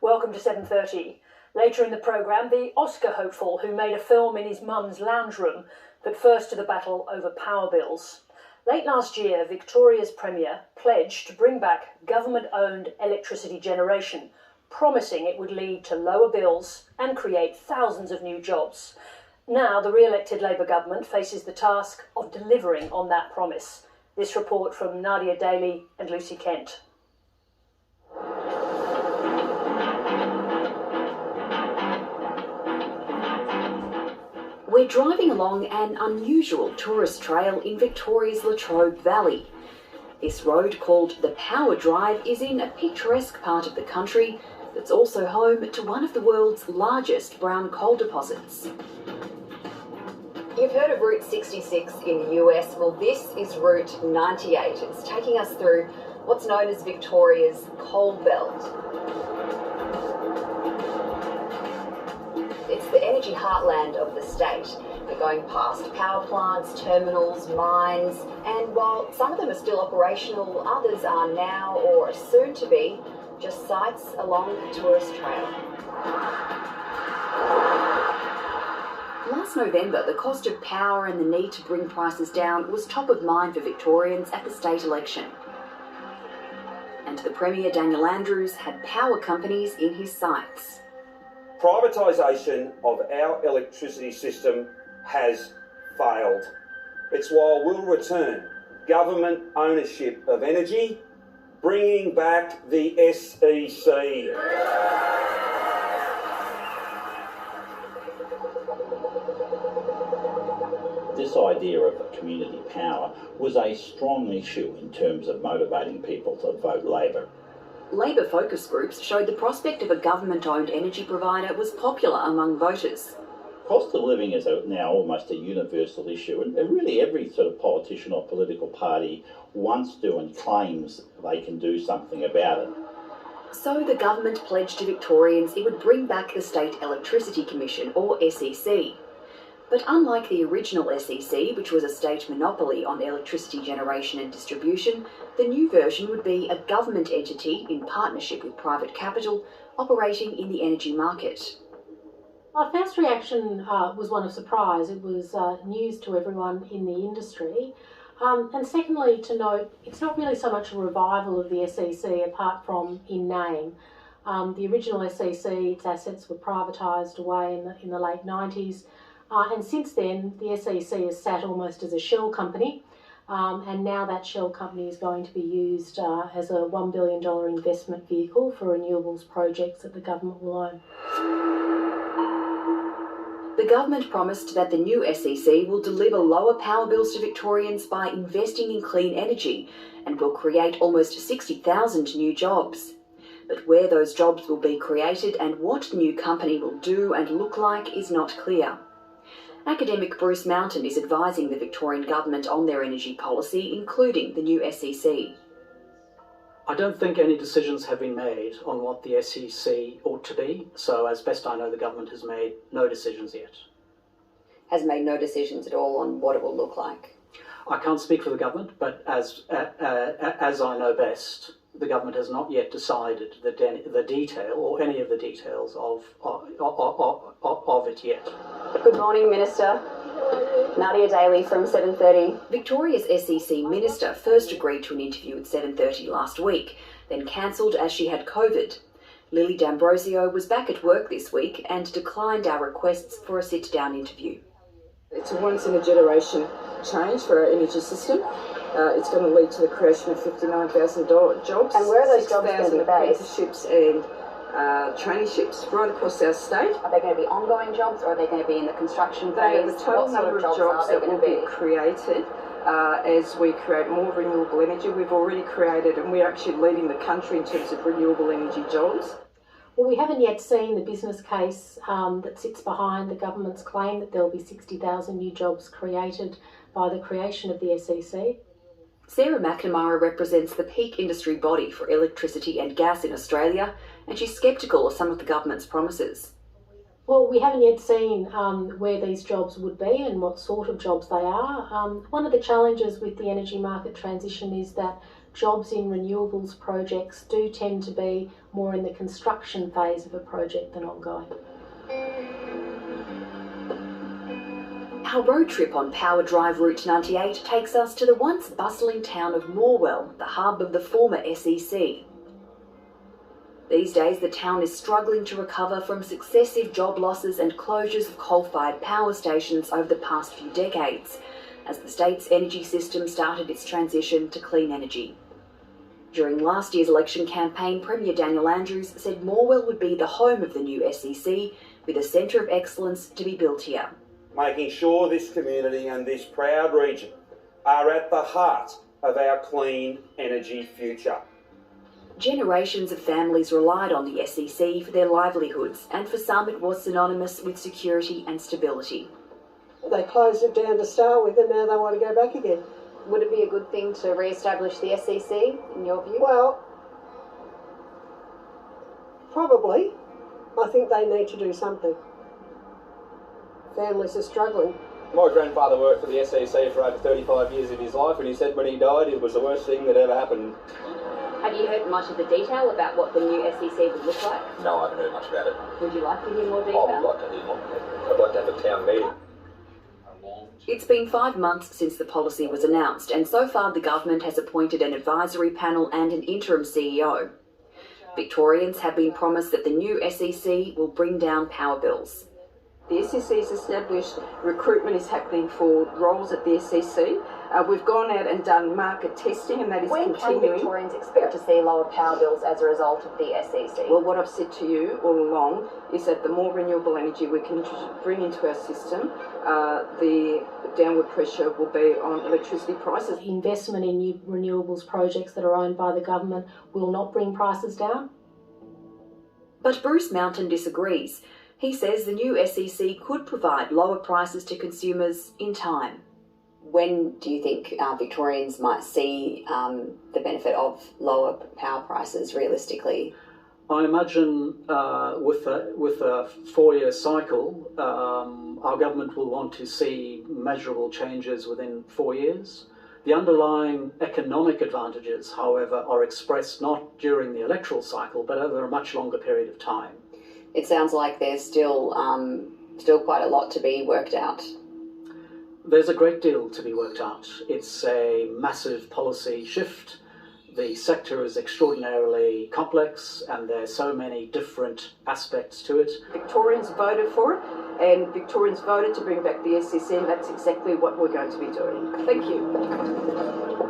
Welcome to 7:30. Later in the programme, the Oscar hopeful who made a film in his mum's lounge room, but first to the battle over power bills. Late last year, Victoria's Premier pledged to bring back government-owned electricity generation, promising it would lead to lower bills and create thousands of new jobs. Now, the re-elected Labour government faces the task of delivering on that promise. This report from Nadia, Daly and Lucy Kent. We're driving along an unusual tourist trail in Victoria's Latrobe Valley. This road, called the Power Drive, is in a picturesque part of the country that's also home to one of the world's largest brown coal deposits. You've heard of Route 66 in the US. Well, this is Route 98. It's taking us through what's known as Victoria's coal belt. It's the energy heartland of the state. We're going past power plants, terminals, mines, and while some of them are still operational, others are now or are soon to be just sites along a tourist trail. Last November, the cost of power and the need to bring prices down was top of mind for Victorians at the state election. And the Premier, Daniel Andrews, had power companies in his sights. Privatisation of our electricity system has failed. It's why we'll return government ownership of energy, bringing back the SEC. This idea of community power was a strong issue in terms of motivating people to vote Labor. Labor focus groups showed the prospect of a government-owned energy provider was popular among voters. Cost of living is now almost a universal issue, and really every sort of politician or political party wants to and claims they can do something about it. So the government pledged to Victorians it would bring back the State Electricity Commission, or SEC. But unlike the original SEC, which was a state monopoly on electricity generation and distribution, the new version would be a government entity in partnership with private capital operating in the energy market. Our first reaction was one of surprise. It was news to everyone in the industry. And secondly, to note, it's not really so much a revival of the SEC apart from in name. The original SEC, its assets were privatised away in the late 90s. And since then, the SEC has sat almost as a shell company, and now that shell company is going to be used as a $1 billion investment vehicle for renewables projects that the government will own. The government promised that the new SEC will deliver lower power bills to Victorians by investing in clean energy and will create almost 60,000 new jobs. But where those jobs will be created and what the new company will do and look like is not clear. Academic Bruce Mountain is advising the Victorian government on their energy policy, including the new SEC. I don't think any decisions have been made on what the SEC ought to be, so as best I know the government has made no decisions yet. Has made no decisions at all on what it will look like? I can't speak for the government, but as I know best, the government has not yet decided the detail or any of the details of it yet. Good morning, Minister. Nadia, Daly from 7:30. Victoria's SEC minister first agreed to an interview at 7:30 last week, then cancelled as she had COVID. Lily D'Ambrosio was back at work this week and declined our requests for a sit-down interview. It's a once-in-a-generation change for our energy system. It's going to lead to the creation of 59,000 jobs. And where are those jobs going to be based? Apprenticeships and traineeships right across our state. Are they going to be ongoing jobs or are they going to be in the construction phase? The total number of jobs that will be created as we create more renewable energy. We've already created, and we're actually leading the country in terms of renewable energy jobs. Well, we haven't yet seen the business case that sits behind the government's claim that there will be 60,000 new jobs created by the creation of the SEC. Sarah McNamara represents the peak industry body for electricity and gas in Australia, and she's sceptical of some of the government's promises. Well, we haven't yet seen where these jobs would be and what sort of jobs they are. One of the challenges with the energy market transition is that jobs in renewables projects do tend to be more in the construction phase of a project than ongoing. Our road trip on Power Drive Route 98 takes us to the once bustling town of Morwell, the hub of the former SEC. These days, the town is struggling to recover from successive job losses and closures of coal-fired power stations over the past few decades, as the state's energy system started its transition to clean energy. During last year's election campaign, Premier Daniel Andrews said Morwell would be the home of the new SEC, with a centre of excellence to be built here. Making sure this community and this proud region are at the heart of our clean energy future. Generations of families relied on the SEC for their livelihoods, and for some it was synonymous with security and stability. They closed it down to start with and now they want to go back again. Would it be a good thing to re-establish the SEC, in your view? Well, probably. I think they need to do something. Families are struggling. My grandfather worked for the SEC for over 35 years of his life, and he said when he died it was the worst thing that ever happened. Have you heard much of the detail about what the new SEC would look like? No, I haven't heard much about it. Would you like to hear more detail? I would like to hear more. I'd like to have a town meeting. It's been 5 months since the policy was announced, and so far the government has appointed an advisory panel and an interim CEO. Victorians have been promised that the new SEC will bring down power bills. The SEC is established, recruitment is happening for roles at the SEC. We've gone out and done market testing, and that is when continuing. When can Victorians expect to see lower power bills as a result of the SEC? Well, what I've said to you all along is that the more renewable energy we can bring into our system, the downward pressure will be on electricity prices. Investment in new renewables projects that are owned by the government will not bring prices down. But Bruce Mountain disagrees. He says the new SEC could provide lower prices to consumers in time. When do you think Victorians might see the benefit of lower power prices realistically? I imagine with a 4-year cycle, our government will want to see measurable changes within 4 years. The underlying economic advantages, however, are expressed not during the electoral cycle, but over a much longer period of time. It sounds like there's still quite a lot to be worked out. There's a great deal to be worked out. It's a massive policy shift. The sector is extraordinarily complex and there's so many different aspects to it. Victorians voted for it, and Victorians voted to bring back the SEC, and that's exactly what we're going to be doing. Thank you.